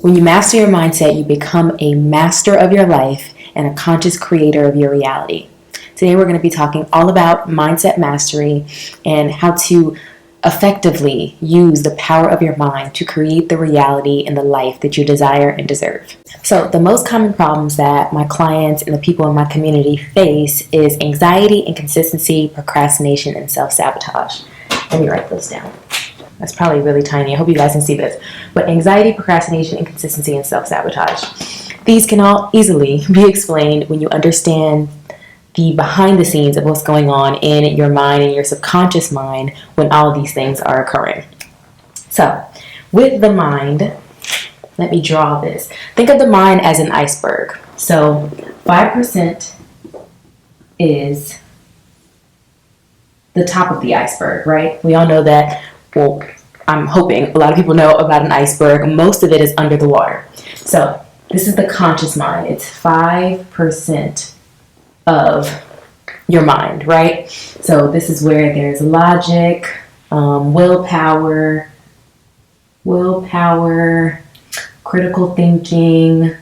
When you master your mindset, you become a master of your life and a conscious creator of your reality. Today we're going to be talking all about mindset mastery and how to effectively use the power of your mind to create the reality and the life that you desire and deserve. So the most common problems that my clients and the people in my community face is anxiety, inconsistency, procrastination, and self-sabotage. Let me write those down. That's probably really tiny. I hope you guys can see this. But anxiety, procrastination, inconsistency, and self-sabotage. These can all easily be explained when you understand the behind the scenes of what's going on in your mind and your subconscious mind when all of these things are occurring. So, with the mind, let me draw this. Think of the mind as an iceberg. So, 5% is the top of the iceberg, right? We all know that. Well, I'm hoping a lot of people know about an iceberg. Most of it is under the water. So this is the conscious mind. It's 5% of your mind, right? So this is where there's logic, willpower, critical thinking,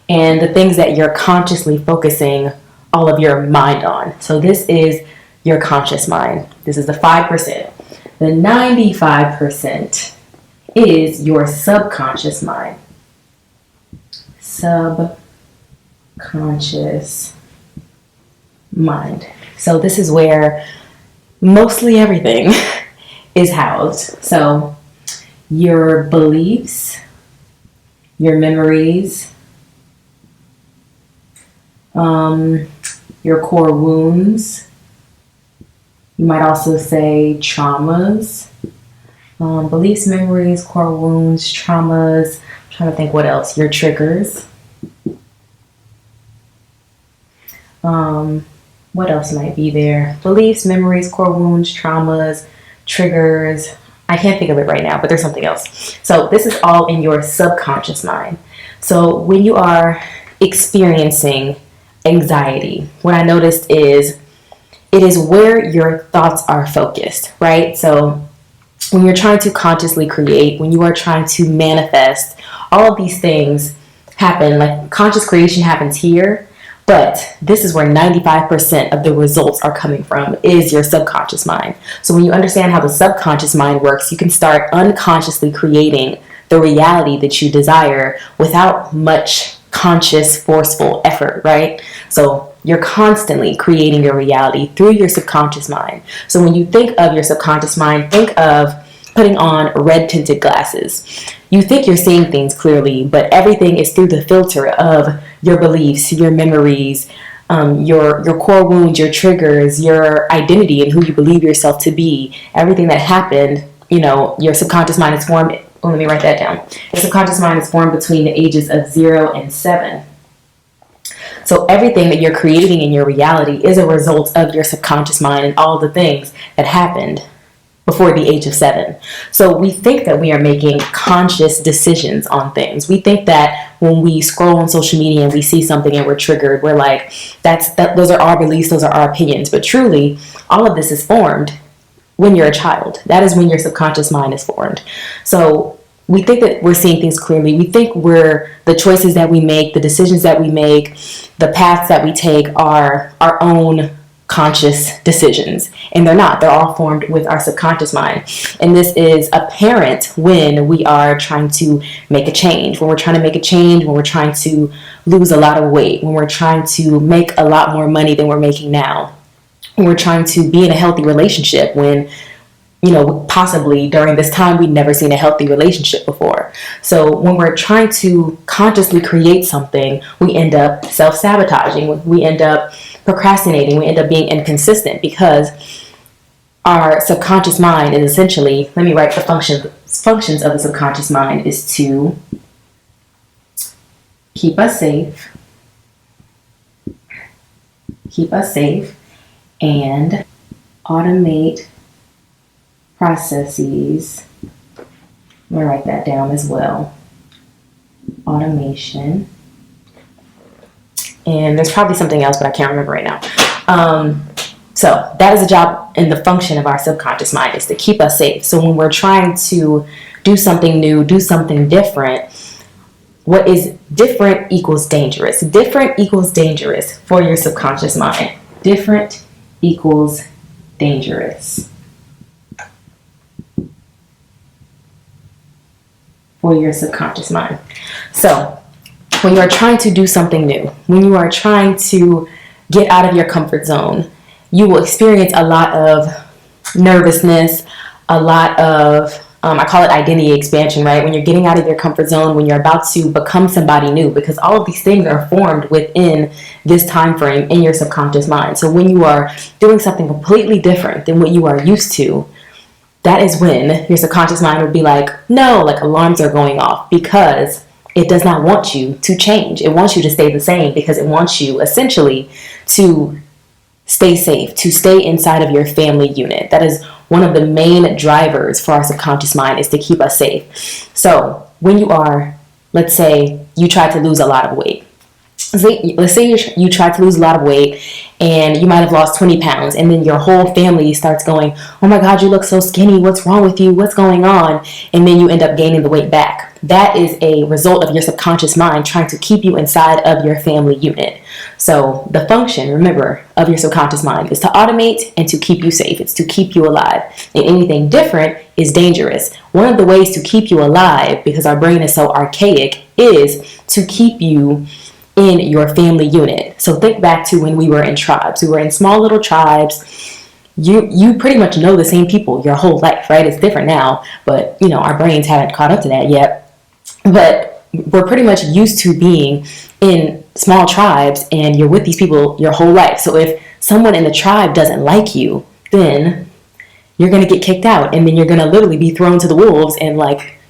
and the things that you're consciously focusing all of your mind on. So this is your conscious mind. This is the 5%. The 95% is your subconscious mind. Subconscious mind. So this is where mostly everything is housed. So your beliefs, your memories, your core wounds. You might also say traumas, beliefs, memories, core wounds, traumas. I'm trying to think what else. Your triggers. What else might be there? Beliefs, memories, core wounds, traumas, triggers. I can't think of it right now, but there's something else. So this is all in your subconscious mind. So when you are experiencing anxiety, what I noticed is it is where your thoughts are focused, right? So when you're trying to consciously create, when you are trying to manifest, all of these things happen, like conscious creation happens here, but this is where 95% of the results are coming from, is your subconscious mind. So when you understand how the subconscious mind works, you can start unconsciously creating the reality that you desire without much conscious, forceful effort, right? So you're constantly creating your reality through your subconscious mind. So when you think of your subconscious mind, think of putting on red tinted glasses. You think you're seeing things clearly, but everything is through the filter of your beliefs, your memories, your core wounds, your triggers, your identity and who you believe yourself to be. Everything that happened, your subconscious mind is formed. Let me write that down. Your subconscious mind is formed between the ages of 0 and 7. So everything that you're creating in your reality is a result of your subconscious mind and all the things that happened before the age of 7. So we think that we are making conscious decisions on things. We think that when we scroll on social media and we see something and we're triggered, we're like, those are our beliefs, those are our opinions. But truly, all of this is formed when you're a child. That is when your subconscious mind is formed. So we think that we're seeing things clearly. We think the choices that we make, the decisions that we make, the paths that we take are our own conscious decisions. And they're not. They're all formed with our subconscious mind. And this is apparent when we are trying to make a change. When we're trying to make a change, when we're trying to lose a lot of weight, when we're trying to make a lot more money than we're making now. When we're trying to be in a healthy relationship, when possibly during this time we'd never seen a healthy relationship before. So when we're trying to consciously create something, we end up self-sabotaging, we end up procrastinating, we end up being inconsistent because our subconscious mind is essentially, let me write the functions of the subconscious mind is to keep us safe and automate processes. I'm going to write that down as well. Automation. And there's probably something else, but I can't remember right now. So that is the job and the function of our subconscious mind, is to keep us safe. So when we're trying to do something new, do something different, what is different equals dangerous. Different equals dangerous for your subconscious mind. Different equals dangerous for your subconscious mind. So when you are trying to do something new, when you are trying to get out of your comfort zone, you will experience a lot of nervousness, a lot of, I call it identity expansion, right? When you're getting out of your comfort zone, when you're about to become somebody new, because all of these things are formed within this time frame in your subconscious mind. So when you are doing something completely different than what you are used to, that is when your subconscious mind would be like, no, like alarms are going off, because it does not want you to change. It wants you to stay the same, because it wants you essentially to stay safe, to stay inside of your family unit. That is one of the main drivers for our subconscious mind, is to keep us safe. So when you are, let's say you try to lose a lot of weight. Let's say you try to lose a lot of weight and you might have lost 20 pounds, and then your whole family starts going, oh my God, you look so skinny. What's wrong with you? What's going on? And then you end up gaining the weight back. That is a result of your subconscious mind trying to keep you inside of your family unit. So the function, remember, of your subconscious mind is to automate and to keep you safe. It's to keep you alive. And anything different is dangerous. One of the ways to keep you alive, because our brain is so archaic, is to keep you in your family unit. So think back to when we were in tribes. We were in small little tribes. You pretty much know the same people your whole life, right? It's different now, but our brains haven't caught up to that yet. But we're pretty much used to being in small tribes, and you're with these people your whole life. So if someone in the tribe doesn't like you, then you're going to get kicked out, and then you're going to literally be thrown to the wolves, and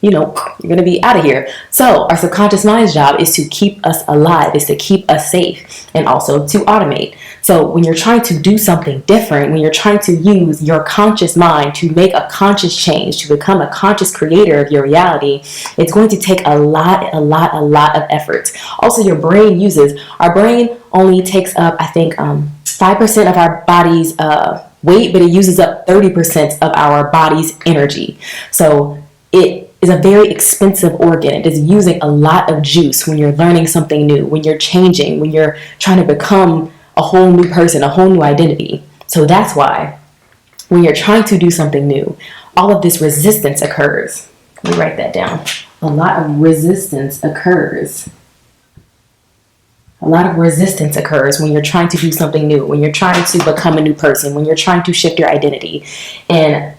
you're going to be out of here. So our subconscious mind's job is to keep us alive, is to keep us safe, and also to automate. So when you're trying to do something different, when you're trying to use your conscious mind to make a conscious change, to become a conscious creator of your reality, it's going to take a lot of effort. Also, our brain only takes up, I think, 5% of our body's weight, but it uses up 30% of our body's energy. So it is a very expensive organ. It is using a lot of juice when you're learning something new, when you're changing, when you're trying to become a whole new person, a whole new identity. So that's why when you're trying to do something new, all of this resistance occurs. Let me write that down. A lot of resistance occurs. A lot of resistance occurs when you're trying to do something new, when you're trying to become a new person, when you're trying to shift your identity. And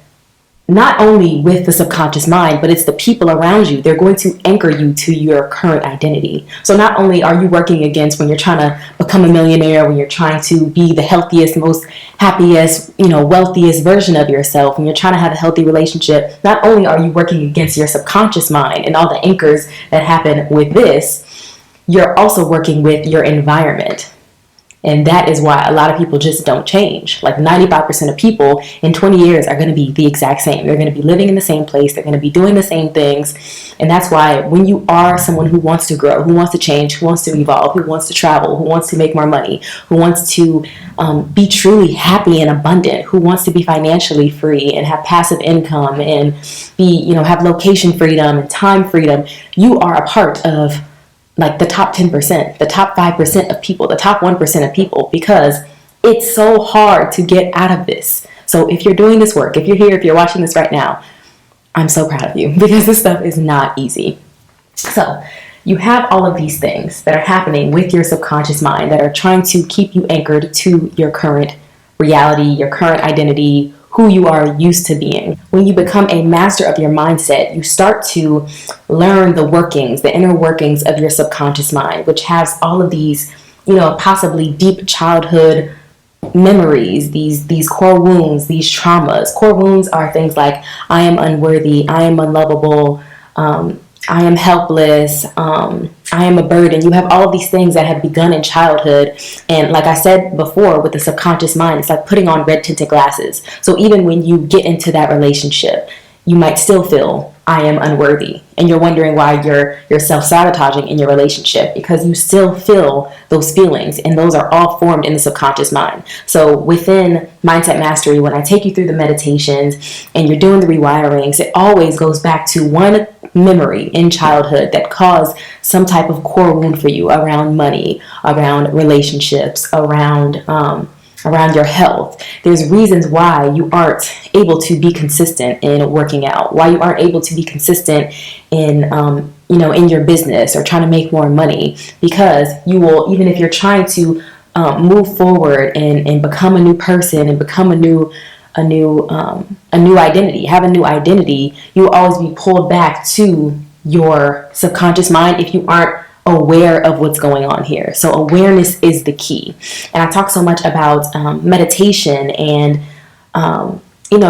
not only with the subconscious mind, but it's the people around you. They're going to anchor you to your current identity. So not only are you working against when you're trying to become a millionaire, when you're trying to be the healthiest, most happiest, wealthiest version of yourself, when you're trying to have a healthy relationship, not only are you working against your subconscious mind and all the anchors that happen with this, you're also working with your environment. And that is why a lot of people just don't change. Like 95% of people in 20 years are going to be the exact same. They're going to be living in the same place. They're going to be doing the same things. And that's why when you are someone who wants to grow, who wants to change, who wants to evolve, who wants to travel, who wants to make more money, who wants to be truly happy and abundant, who wants to be financially free and have passive income and be, have location freedom and time freedom, you are a part of the top 10%, the top 5% of people, the top 1% of people, because it's so hard to get out of this. So if you're doing this work, if you're here, if you're watching this right now, I'm so proud of you, because this stuff is not easy. So you have all of these things that are happening with your subconscious mind that are trying to keep you anchored to your current reality, your current identity, who you are used to being. When you become a master of your mindset, you start to learn the workings, the inner workings of your subconscious mind, which has all of these, possibly deep childhood memories, these core wounds, these traumas. Core wounds are things like, I am unworthy, I am unlovable, I am helpless, I am a burden. You have all of these things that have begun in childhood. And like I said before, with the subconscious mind, it's like putting on red tinted glasses. So even when you get into that relationship, you might still feel I am unworthy. And you're wondering why you're self-sabotaging in your relationship, because you still feel those feelings, and those are all formed in the subconscious mind. So within Mindset Mastery, when I take you through the meditations and you're doing the rewirings, it always goes back to one memory in childhood that caused some type of core wound for you around money, around relationships, around your health. There's reasons why you aren't able to be consistent in working out, why you aren't able to be consistent in in your business or trying to make more money, because you will, even if you're trying to move forward and become a new person and become a new identity, have a new identity, you will always be pulled back to your subconscious mind if you aren't aware of what's going on here. So awareness is the key. And I talk so much about meditation and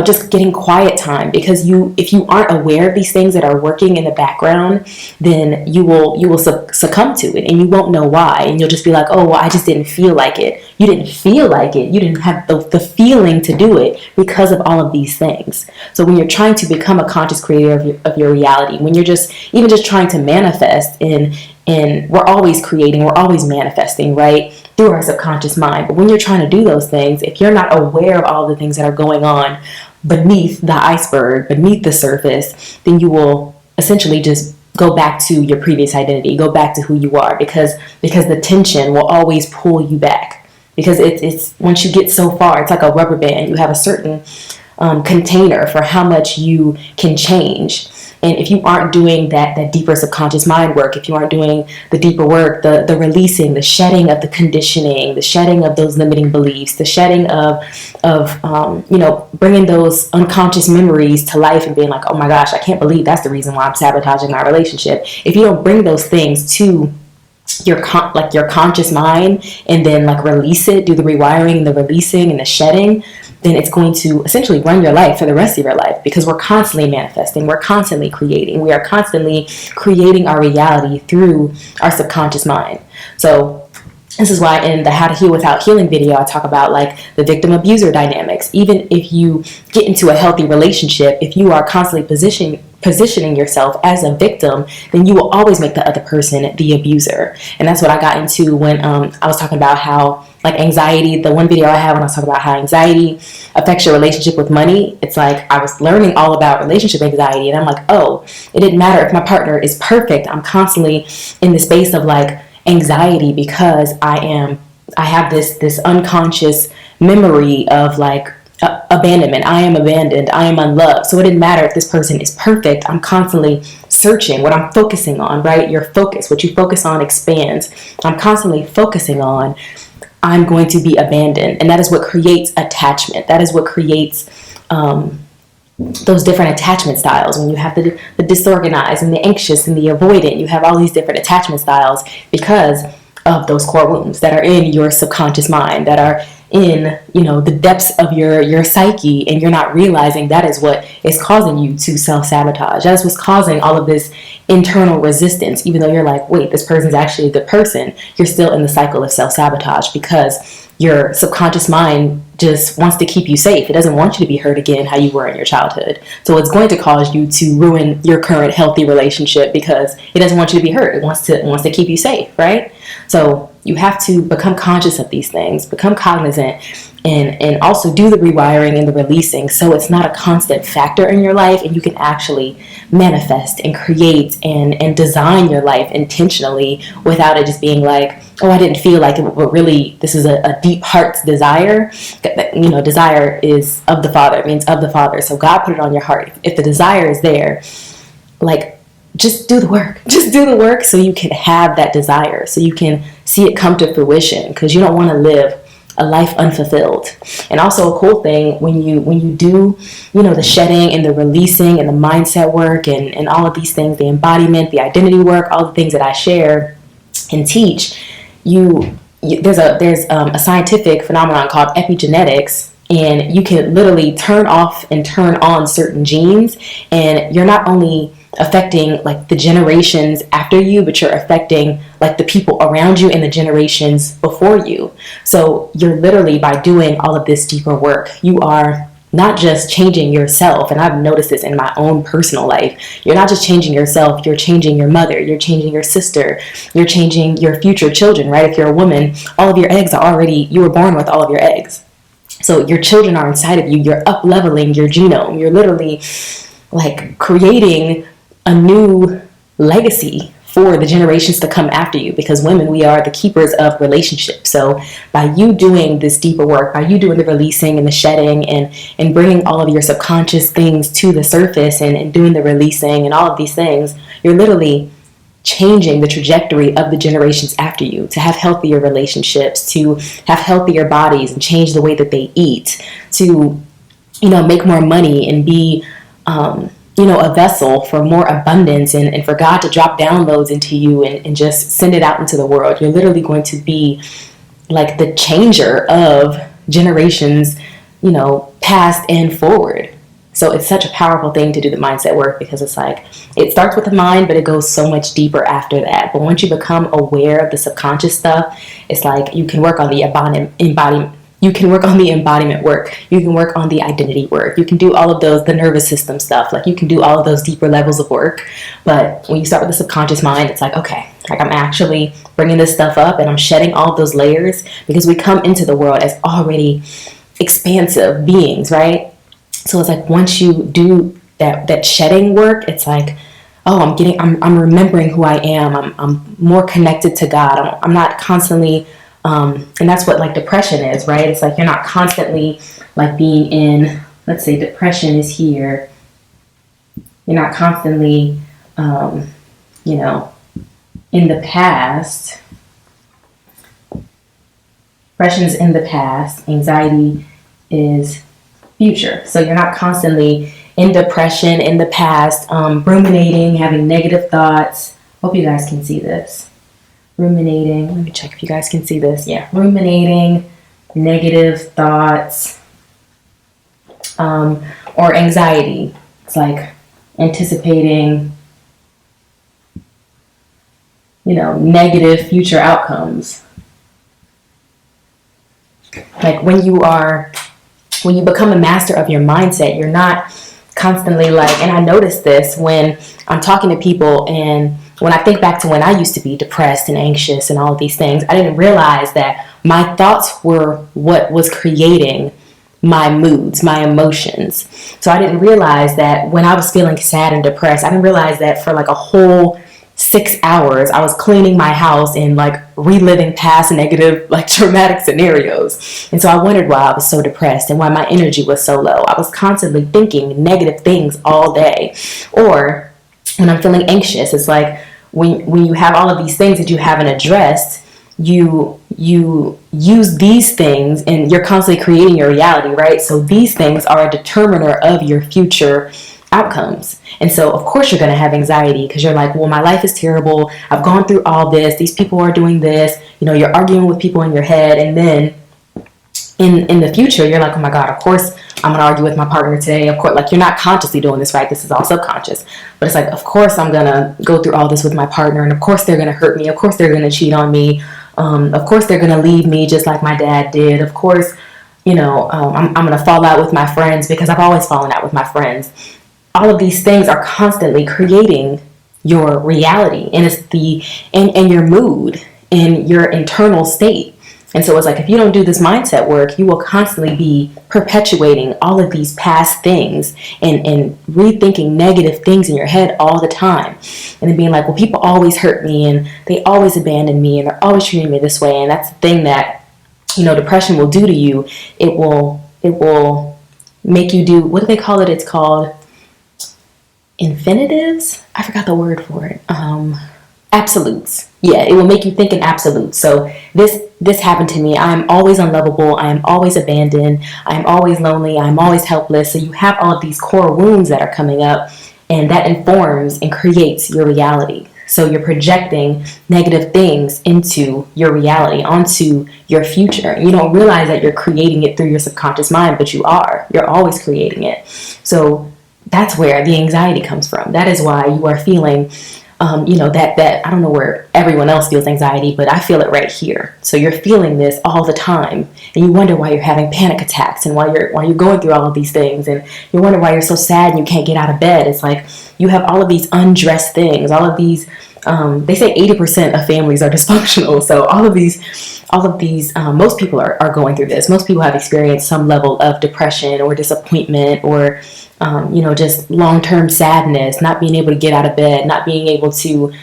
just getting quiet time, because if you aren't aware of these things that are working in the background, then you will succumb to it, and you won't know why, and you'll just be like, oh well, I just didn't feel like it. You didn't feel like it. You didn't have the feeling to do it because of all of these things. So when you're trying to become a conscious creator of your reality, when you're just trying to manifest and we're always creating, we're always manifesting, right? Through our subconscious mind. But when you're trying to do those things, if you're not aware of all the things that are going on beneath the iceberg, beneath the surface, then you will essentially just go back to your previous identity, go back to who you are, because the tension will always pull you back. Because it's once you get so far, it's like a rubber band. You have a certain container for how much you can change. And if you aren't doing that deeper subconscious mind work, if you aren't doing the deeper work, the releasing, the shedding of the conditioning, the shedding of those limiting beliefs, the shedding of bringing those unconscious memories to life and being like, oh my gosh, I can't believe that's the reason why I'm sabotaging my relationship. If you don't bring those things to your conscious mind and then release it, do the rewiring and the releasing and the shedding, then it's going to essentially run your life for the rest of your life, because we're constantly manifesting, we're constantly creating, we are constantly creating our reality through our subconscious mind. So this is why in the How to Heal Without Healing video, I talk about the victim abuser dynamics. Even if you get into a healthy relationship, if you are constantly positioning yourself as a victim, then you will always make the other person the abuser. And that's what I got into when I was talking about how anxiety, the one video I have when I was talking about how anxiety affects your relationship with money. It's I was learning all about relationship anxiety, and I'm like, oh, it didn't matter if my partner is perfect. I'm constantly in the space of anxiety because I have this unconscious memory of abandonment. I am abandoned. I am unloved. So it didn't matter if this person is perfect. I'm constantly searching what I'm focusing on, right? Your focus, what you focus on expands. I'm constantly focusing on, I'm going to be abandoned. And that is what creates attachment. That is what creates those different attachment styles. When you have the disorganized and the anxious and the avoidant, you have all these different attachment styles because of those core wounds that are in your subconscious mind, that are in the depths of your psyche, and you're not realizing that is what is causing you to self-sabotage. That is what's causing all of this internal resistance. Even though you're wait, this person's actually a good person, you're still in the cycle of self-sabotage because your subconscious mind just wants to keep you safe. It doesn't want you to be hurt again how you were in your childhood. So it's going to cause you to ruin your current healthy relationship because it doesn't want you to be hurt. It wants to keep you safe, right? So you have to become conscious of these things, become cognizant, and also do the rewiring and the releasing, so it's not a constant factor in your life, and you can actually manifest and create and design your life intentionally without it just being oh, I didn't feel like it, but really this is a deep heart's desire. Desire is of the Father. It means of the Father. So God put it on your heart. If the desire is there, just do the work. Just do the work so you can have that desire, so you can see it come to fruition, because you don't want to live a life unfulfilled. And also a cool thing, when you do, the shedding and the releasing and the mindset work and all of these things, the embodiment, the identity work, all the things that I share and teach, there's a scientific phenomenon called epigenetics, and you can literally turn off and turn on certain genes, and you're not only affecting the generations after you, but you're affecting the people around you and the generations before you. So you're literally, by doing all of this deeper work, you are not just changing yourself, and I've noticed this in my own personal life. You're not just changing yourself, you're changing your mother, you're changing your sister, you're changing your future children, right? If you're a woman, all of your eggs are already, you were born with all of your eggs. So your children are inside of you, you're up leveling your genome, you're literally like creating a new legacy for the generations to come after you, because women, we are the keepers of relationships. So by you doing this deeper work, by you doing the releasing and the shedding and bringing all of your subconscious things to the surface and doing the releasing and all of these things, you're literally changing the trajectory of the generations after you to have healthier relationships, to have healthier bodies and change the way that they eat, to, make more money and be, a vessel for more abundance and for God to drop downloads into you and just send it out into the world. You're literally going to be like the changer of generations, past and forward. So it's such a powerful thing to do the mindset work, because it's like, it starts with the mind, but it goes so much deeper after that. But once you become aware of the subconscious stuff, it's like you can work on the embodiment. You can work on the embodiment work. You can work on the identity work. You can do all of those, the nervous system stuff. Like you can do all of those deeper levels of work. But when you start with the subconscious mind, it's like, okay, like I'm actually bringing this stuff up and I'm shedding all of those layers, because we come into the world as already expansive beings, right? So it's like once you do that shedding work, it's like, oh, I'm remembering who I am. I'm more connected to God. I'm not constantly. And that's what like depression is, right? It's like you're not constantly like being in, let's say depression is here. You're not constantly, in the past. Depression is in the past. Anxiety is future. So you're not constantly in depression in the past, ruminating, having negative thoughts. Hope you guys can see this. Ruminating, let me check if you guys can see this. Yeah, ruminating, negative thoughts, or anxiety. It's like anticipating, negative future outcomes. Like when you become a master of your mindset, you're not constantly like, and I notice this when I'm talking to people, and when I think back to when I used to be depressed and anxious and all of these things, I didn't realize that my thoughts were what was creating my moods, my emotions. So I didn't realize that when I was feeling sad and depressed, I didn't realize that for like a whole 6 hours, I was cleaning my house and like reliving past negative, like traumatic scenarios. And so I wondered why I was so depressed and why my energy was so low. I was constantly thinking negative things all day. Or when I'm feeling anxious, it's like when you have all of these things that you haven't addressed, you use these things and you're constantly creating your reality, right? So these things are a determiner of your future outcomes. And so of course you're going to have anxiety, because you're like, well, my life is terrible. I've gone through all this. These people are doing this. You're arguing with people in your head. And then in the future, you're like, oh my God, of course I'm going to argue with my partner today. Of course, like you're not consciously doing this, right? This is all subconscious. But it's like, of course I'm going to go through all this with my partner. And of course they're going to hurt me. Of course they're going to cheat on me. Of course they're going to leave me just like my dad did. Of course, I'm going to fall out with my friends, because I've always fallen out with my friends. All of these things are constantly creating your reality, and it's and your mood and your internal state. And so it's like, if you don't do this mindset work, you will constantly be perpetuating all of these past things and rethinking negative things in your head all the time. And then being like, well, people always hurt me and they always abandon me and they're always treating me this way. And that's the thing that, depression will do to you. It will make you do, what do they call it? It's called infinitives. I forgot the word for it. Absolutes. Yeah, it will make you think in absolutes. So this happened to me. I am always unlovable. I am always abandoned. I am always lonely. I am always helpless. So you have all of these core wounds that are coming up, and that informs and creates your reality. So you're projecting negative things into your reality, onto your future. You don't realize that you're creating it through your subconscious mind, but you are. You're always creating it. So that's where the anxiety comes from. That is why you are feeling that I don't know where everyone else feels anxiety, but I feel it right here. So you're feeling this all the time, and you wonder why you're having panic attacks, and why you're going through all of these things, and you wonder why you're so sad and you can't get out of bed. It's like you have all of these undressed things, all of these. They say 80% of families are dysfunctional. So all of these, most people are going through this. Most people have experienced some level of depression or disappointment, or just long-term sadness, not being able to get out of bed, not being able to,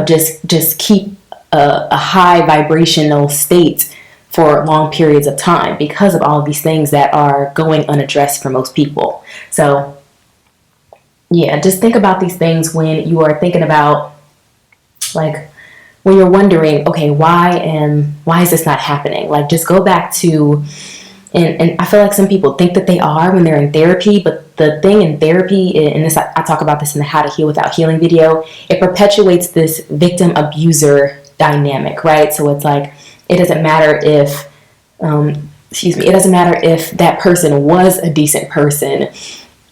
just keep a high vibrational state for long periods of time because of all of these things that are going unaddressed for most people. So yeah, just think about these things when you are thinking about, like, when you're wondering, okay, why is this not happening? Like, just go back to, and I feel like some people think that they are when they're in therapy, but the thing in therapy, and this, I talk about this in the How to Heal Without Healing video, it perpetuates this victim abuser dynamic, right? So it's like, it doesn't matter if, it doesn't matter if that person was a decent person.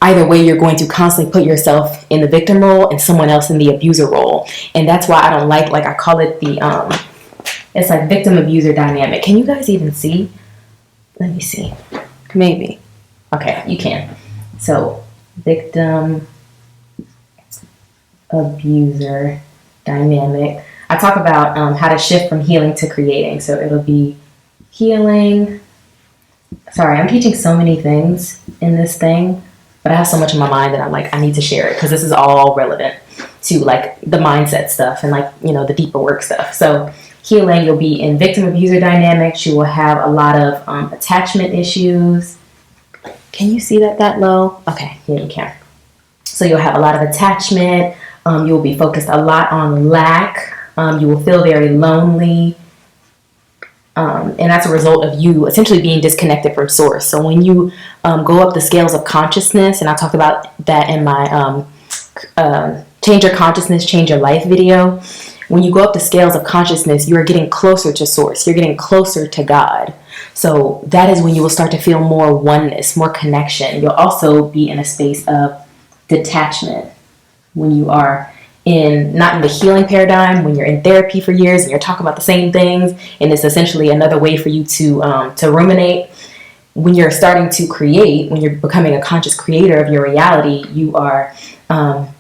Either way, you're going to constantly put yourself in the victim role and someone else in the abuser role. And that's why I don't like I call it it's like victim abuser dynamic. Can you guys even see? Let me see. Maybe. Okay, you can. So, victim abuser dynamic. I talk about how to shift from healing to creating. So it'll be healing. Sorry, I'm teaching so many things in this thing. But I have so much in my mind that I'm like, I need to share it because this is all relevant to like the mindset stuff and the deeper work stuff. So healing, you'll be in victim abuser dynamics. You will have a lot of attachment issues. Can you see that low? Okay, yeah, you can. So you'll have a lot of attachment. You'll be focused a lot on lack. You will feel very lonely. And that's a result of you essentially being disconnected from source. So when you go up the scales of consciousness, and I talked about that in my Change Your Consciousness, Change Your Life video. When you go up the scales of consciousness, you're getting closer to source. You're getting closer to God. So that is when you will start to feel more oneness, more connection. You'll also be in a space of detachment when you are not in the healing paradigm, when you're in therapy for years and you're talking about the same things, and it's essentially another way for you to ruminate. When you're starting to create, when you're becoming a conscious creator of your reality, you are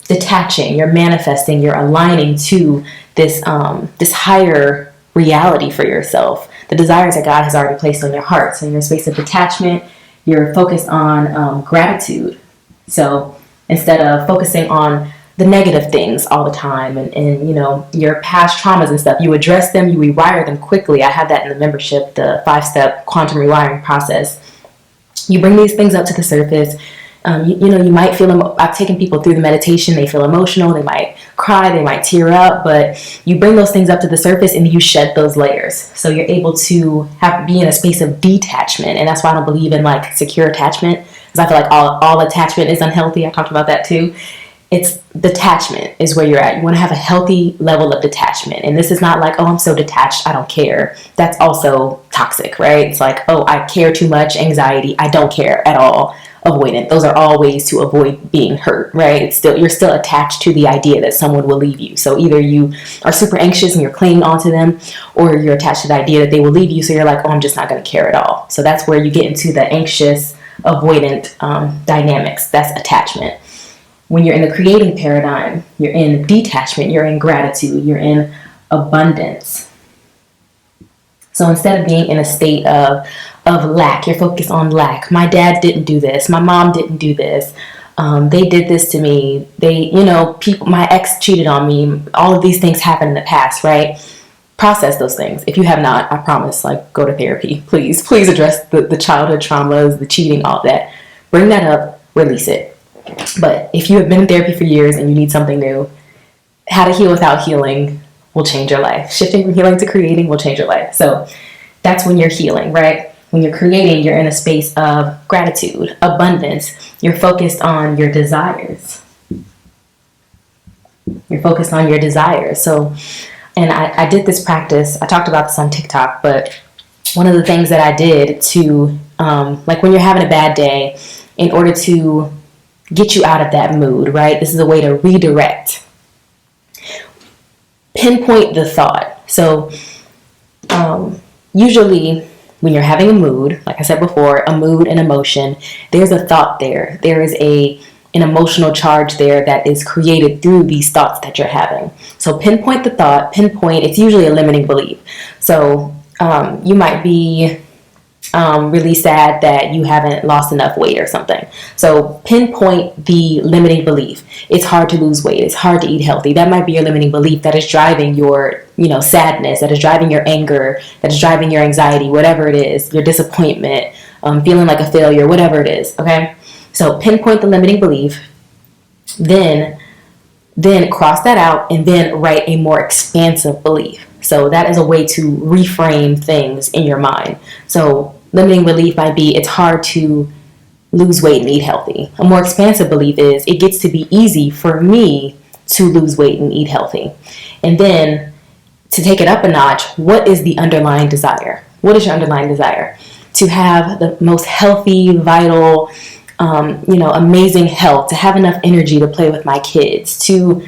detaching, you're manifesting, you're aligning to this higher reality for yourself, the desires that God has already placed on your heart. So in your space of detachment, you're focused on gratitude. So instead of focusing on the negative things all the time and your past traumas and stuff, you address them, you rewire them quickly. I have that in the membership, the 5-step quantum rewiring process. You bring these things up to the surface. You might feel I've taken people through the meditation, they feel emotional, they might cry, they might tear up, but you bring those things up to the surface and you shed those layers. So you're able to be in a space of detachment. And that's why I don't believe in like secure attachment, because I feel like all attachment is unhealthy. I talked about that too. It's detachment is where you're at. You want to have a healthy level of detachment. And this is not like, oh, I'm so detached, I don't care. That's also toxic, right? It's like, oh, I care too much, anxiety, I don't care at all. Avoidant. Those are all ways to avoid being hurt, right? You're still attached to the idea that someone will leave you. So either you are super anxious and you're clinging onto them, or you're attached to the idea that they will leave you. So you're like, oh, I'm just not going to care at all. So that's where you get into the anxious, avoidant dynamics. That's attachment. When you're in the creating paradigm, you're in detachment, you're in gratitude, you're in abundance. So instead of being in a state of lack, you're focused on lack. My dad didn't do this. My mom didn't do this. They did this to me. My ex cheated on me. All of these things happened in the past, right? Process those things. If you have not, I promise, go to therapy. Please address the childhood traumas, the cheating, all that. Bring that up, release it. But if you have been in therapy for years and you need something new, How to Heal Without Healing will change your life. Shifting from healing to creating will change your life. So that's when you're healing, right? When you're creating, you're in a space of gratitude, abundance. You're focused on your desires. So, and I did this practice. I talked about this on TikTok, but one of the things that I did to, when you're having a bad day, in order to get you out of that mood, right? This is a way to redirect. pinpoint the thought. So usually when you're having a mood, like I said before, a mood and emotion, there's a thought there. There is an emotional charge there that is created through these thoughts that you're having. So pinpoint the thought, it's usually a limiting belief. So you might be really sad that you haven't lost enough weight or something. So pinpoint the limiting belief. It's hard to lose weight. It's hard to eat healthy. That might be your limiting belief that is driving your, sadness, that is driving your anger, that is driving your anxiety, whatever it is, your disappointment, feeling like a failure, whatever it is. Okay. So pinpoint the limiting belief, then cross that out, and then write a more expansive belief. So that is a way to reframe things in your mind. So limiting belief might be, it's hard to lose weight and eat healthy. A more expansive belief is, it gets to be easy for me to lose weight and eat healthy. And then to take it up a notch, what is the underlying desire? What is your underlying desire? To have the most healthy, vital, amazing health, to have enough energy to play with my kids, to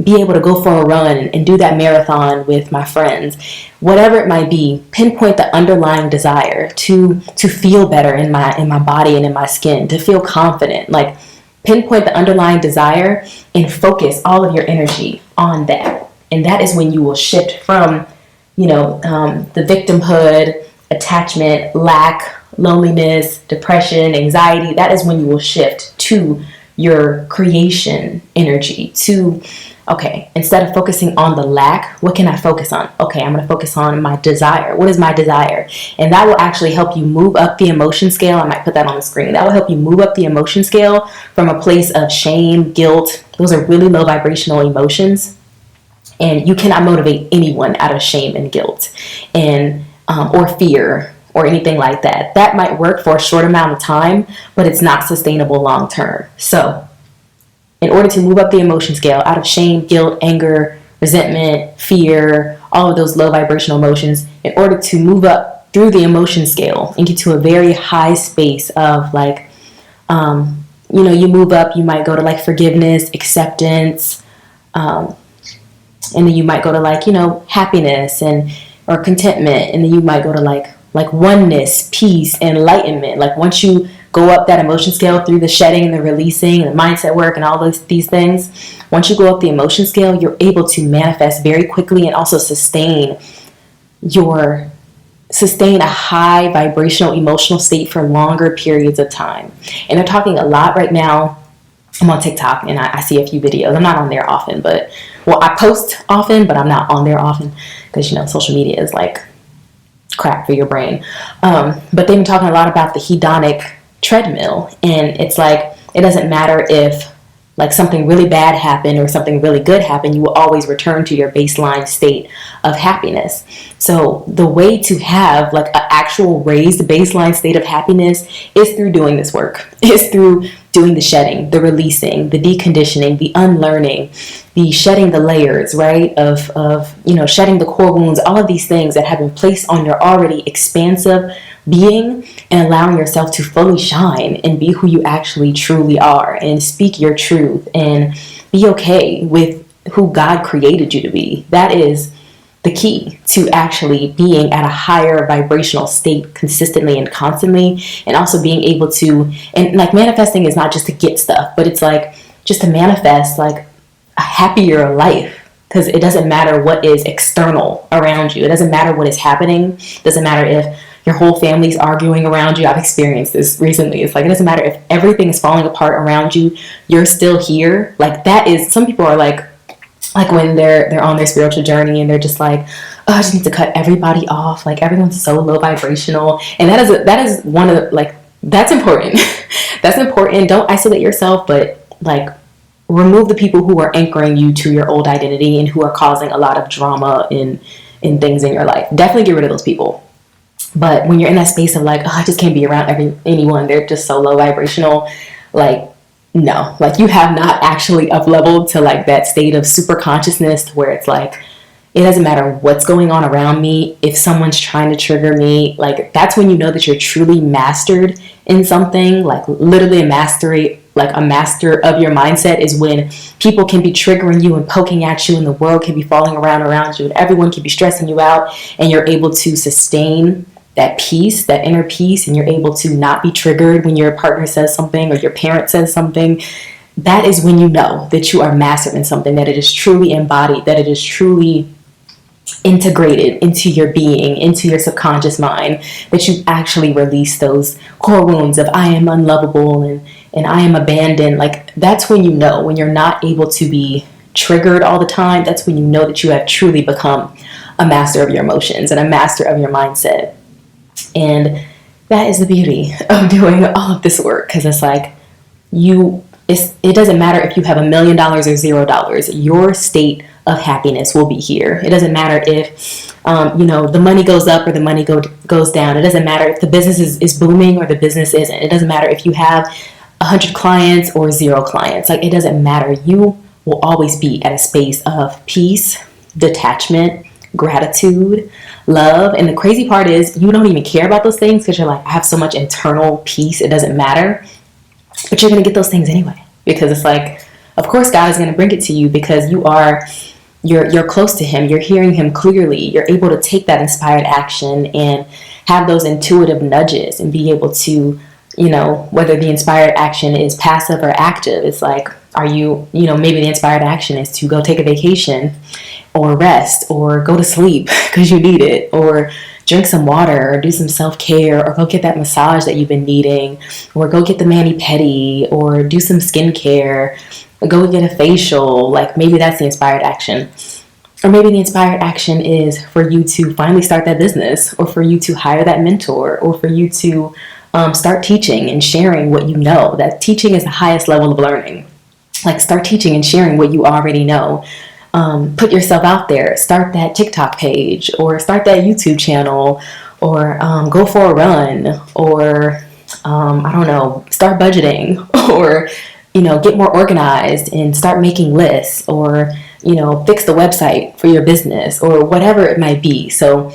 be able to go for a run and do that marathon with my friends, whatever it might be. Pinpoint the underlying desire to feel better in my body and in my skin, to feel confident. Like, pinpoint the underlying desire and focus all of your energy on that. And that is when you will shift from, the victimhood, attachment, lack, loneliness, depression, anxiety. That is when you will shift to your creation energy, to, okay, instead of focusing on the lack, what can I focus on? Okay, I'm going to focus on my desire. What is my desire? And that will actually help you move up the emotion scale. I might put that on the screen. That will help you move up the emotion scale from a place of shame, guilt. Those are really low vibrational emotions. And you cannot motivate anyone out of shame and guilt and or fear or anything like that. That might work for a short amount of time, but it's not sustainable long term. So in order to move up the emotion scale out of shame, guilt, anger, resentment, fear, all of those low vibrational emotions, in order to move up through the emotion scale and get to a very high space of like, you move up, you might go to like forgiveness, acceptance, and then you might go to like, happiness or contentment. And then you might go to like oneness, peace, enlightenment. Like, once you go up that emotion scale through the shedding and the releasing and the mindset work and all these things, once you go up the emotion scale, you're able to manifest very quickly and also sustain a high vibrational emotional state for longer periods of time. And they're talking a lot right now. I'm on TikTok and I see a few videos. I'm not on there often, I post often, but I'm not on there often because, social media is like crap for your brain. But they've been talking a lot about the hedonic treadmill. And it's like, it doesn't matter if like something really bad happened or something really good happened, you will always return to your baseline state of happiness. So the way to have like an actual raised baseline state of happiness is through doing this work. It's through doing the shedding, the releasing, the deconditioning, the unlearning, the shedding the layers, right? Of shedding the core wounds, all of these things that have been placed on your already expansive being, and allowing yourself to fully shine and be who you actually truly are and speak your truth and be okay with who God created you to be. That is the key to actually being at a higher vibrational state consistently and constantly, and also being able to, and like manifesting is not just to get stuff, but it's like just to manifest like a happier life, because it doesn't matter what is external around you. It doesn't matter what is happening. It doesn't matter if your whole family's arguing around you. I've experienced this recently. It's like, it doesn't matter if everything is falling apart around you, you're still here. Like, that is, some people are like when they're on their spiritual journey and they're just like, oh, I just need to cut everybody off. Like, everyone's so low vibrational. And that is one of the, like, that's important. That's important. Don't isolate yourself, but like, remove the people who are anchoring you to your old identity and who are causing a lot of drama in things in your life. Definitely get rid of those people. But when you're in that space of like, oh, I just can't be around anyone, they're just so low vibrational, like, no, like, you have not actually up-leveled to like that state of super consciousness where it's like, it doesn't matter what's going on around me. If someone's trying to trigger me, like, that's when you know that you're truly mastered in something, like literally a mastery like a master of your mindset is when people can be triggering you and poking at you, and the world can be falling around you, and everyone can be stressing you out, and you're able to sustain that peace, that inner peace, and you're able to not be triggered when your partner says something or your parent says something. That is when you know that you are mastered in something, that it is truly embodied, that it is truly integrated into your being, into your subconscious mind, that you actually release those core wounds of I am unlovable and I am abandoned. Like, that's when you know, when you're not able to be triggered all the time, that's when you know that you have truly become a master of your emotions and a master of your mindset. And that is the beauty of doing all of this work, because it's like it doesn't matter if you have $1 million or $0. Your state of happiness will be here. It doesn't matter if the money goes up or the money goes down. It doesn't matter if the business is booming or the business isn't. It doesn't matter if you have 100 clients or 0 clients. Like, it doesn't matter. You will always be at a space of peace, detachment, gratitude, love. And the crazy part is, you don't even care about those things because you're like, I have so much internal peace, it doesn't matter. But you're going to get those things anyway, because it's like, of course God is going to bring it to you, because you're close to him, you're hearing him clearly, you're able to take that inspired action and have those intuitive nudges and be able to, whether the inspired action is passive or active. It's like, maybe the inspired action is to go take a vacation or rest or go to sleep because you need it, or drink some water, or do some self-care, or go get that massage that you've been needing, or go get the mani-pedi, or do some skincare, or go get a facial. Like, maybe that's the inspired action. Or maybe the inspired action is for you to finally start that business, or for you to hire that mentor, or for you to start teaching and sharing what you know. That teaching is the highest level of learning. Like, start teaching and sharing what you already know. Put yourself out there, start that TikTok page, or start that YouTube channel, or go for a run, or start budgeting, or get more organized and start making lists, or fix the website for your business, or whatever it might be. So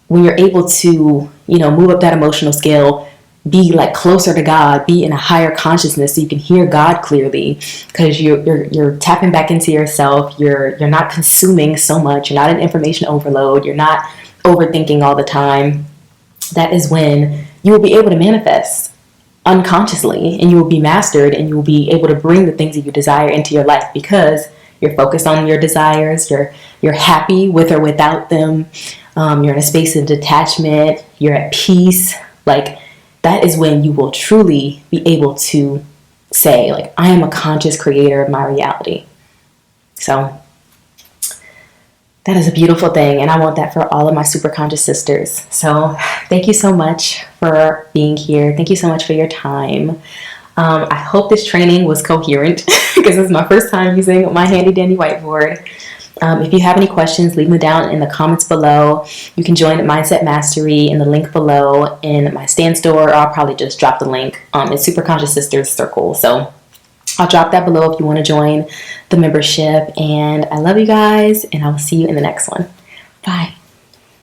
when you're able to move up that emotional scale, be like closer to God, be in a higher consciousness so you can hear God clearly, because you're tapping back into yourself. You're not consuming so much. You're not in information overload. You're not overthinking all the time. That is when you will be able to manifest unconsciously, and you will be mastered, and you will be able to bring the things that you desire into your life, because you're focused on your desires. You're happy with or without them. You're in a space of detachment. You're at peace. Like, that is when you will truly be able to say, like, I am a conscious creator of my reality. So that is a beautiful thing, and I want that for all of my super conscious sisters. So thank you so much for being here. Thank you so much for your time. I hope this training was coherent, because it's my first time using my handy dandy whiteboard. If you have any questions, leave them down in the comments below. You can join Mindset Mastery in the link below in my Stand store, or I'll probably just drop the link. It's Super Conscious Sisters Circle. So I'll drop that below if you want to join the membership. And I love you guys, and I will see you in the next one. Bye.